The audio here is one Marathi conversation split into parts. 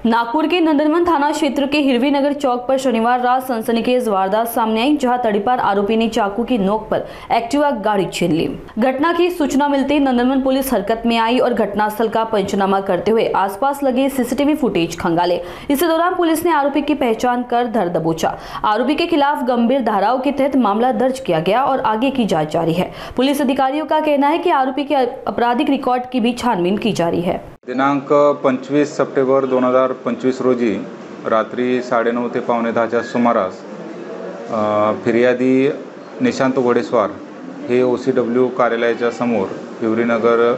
नागपुर के नंदनवन थाना क्षेत्र के हिरवी नगर चौक पर शनिवार रात सनसनीखेज वारदात सामने आई, जहां तड़ीपार आरोपी ने चाकू की नोक पर एक्टिवा गाड़ी छीन ली। घटना की सूचना मिलते नंदनवन पुलिस हरकत में आई और घटनास्थल का पंचनामा करते हुए आसपास लगे सीसीटीवी फुटेज खंगाले। इसी दौरान पुलिस ने आरोपी की पहचान कर धर दबोचा। आरोपी के खिलाफ गंभीर धाराओं के तहत मामला दर्ज किया गया और आगे की जाँच जारी है। पुलिस अधिकारियों का कहना है कि आरोपी के आपराधिक रिकॉर्ड की भी छानबीन की जा रही है। दिनांक 25 सप्टेंबर 2025 रोजी रात्री 9:30 ते 9:45च्या सुमारास फिर्यादी निशांत घोडेस्वार हे OCW कार्यालयाच्या समोर हिवरीनगर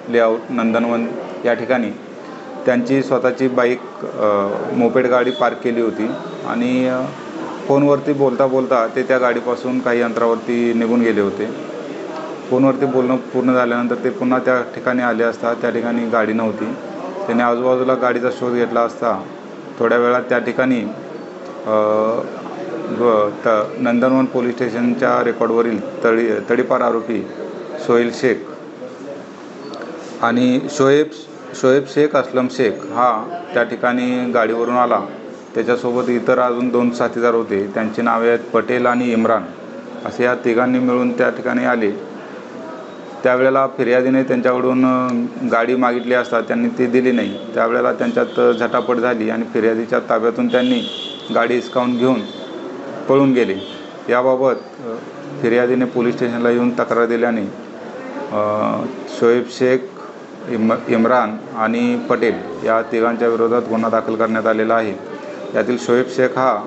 लेआउट नंदनवन या ठिकाणी त्यांची स्वतःची बाईक मोपेड गाडी पार्क केली होती आणि फोनवरती बोलता बोलता ते त्या गाडीपासून काही अंतरावरती निघून गेले होते। फोनवरती बोलणं पूर्ण झाल्यानंतर ते पुन्हा त्या ठिकाणी आले असता त्या ठिकाणी गाडी नव्हती। त्याने आजूबाजूला गाडीचा शोध घेतला असता थोड्या वेळात त्या ठिकाणी नंदनवन पोलीस स्टेशनच्या रेकॉर्डवरील तडीपार आरोपी सोहेल शेख आणि शोएब शेख असलम शेख हा त्या ठिकाणी गाडीवरून आला। त्याच्यासोबत इतर अजून 2 साथीदार होते, त्यांची नावे आहेत पटेल आणि इम्रान असे या तिघांनी मिळून त्या ठिकाणी आले। त्यावेळेला फिर्यादीने त्यांच्याकडून गाडी मागितली असता त्यांनी ती दिली नाही। त्यावेळेला त्यांच्यात झटापट झाली आणि फिर्यादीच्या ताब्यातून त्यांनी गाडी हिसकावून घेऊन पळून गेले। याबाबत फिर्यादीने पोलीस स्टेशनला येऊन तक्रार दिल्याने शोएब शेख, इम्रान आणि पटेल या तिघांच्या विरोधात गुन्हा दाखल करण्यात आलेला आहे। यातील शोएब शेख हा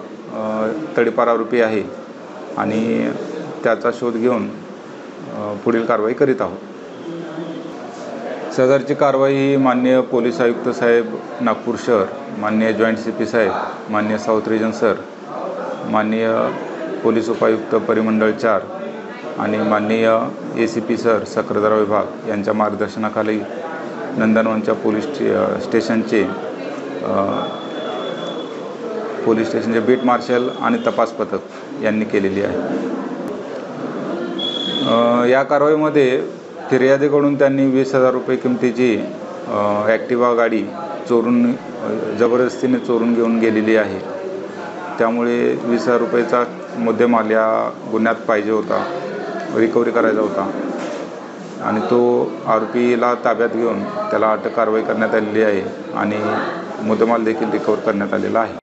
तडीपार आरोपी आहे आणि त्याचा शोध घेऊन पुढील कारवाई करीत आहोत। सदरची कारवाई ही माननीय पोलीस आयुक्त साहेब नागपूर शहर, माननीय जॉइंट CP साहेब, माननीय साउथ रिजन सर, माननीय पोलीस उपायुक्त परिमंडळ 4 आणि माननीय ACP सर सक्रियता विभाग यांच्या मार्गदर्शनाखाली नंदनवनच्या पोलीस स्टेशनचे बीट मार्शल आणि तपास पथक यांनी केलेली आहे। या कारवाईमध्ये फिर्यादीकडून त्यांनी 20,000 रुपये किमतीची ॲक्टिवा गाडी जबरदस्तीने चोरून घेऊन गेलेली आहे। त्यामुळे 20,000 रुपयेचा मुद्देमाल या गुन्ह्यात पाहिजे होता, रिकव्हरी करायचा होता आणि तो आरोपीला ताब्यात घेऊन त्याला अटक कारवाई करण्यात आलेली आहे आणि मुद्देमाल देखील रिकव्हर करण्यात आलेला आहे।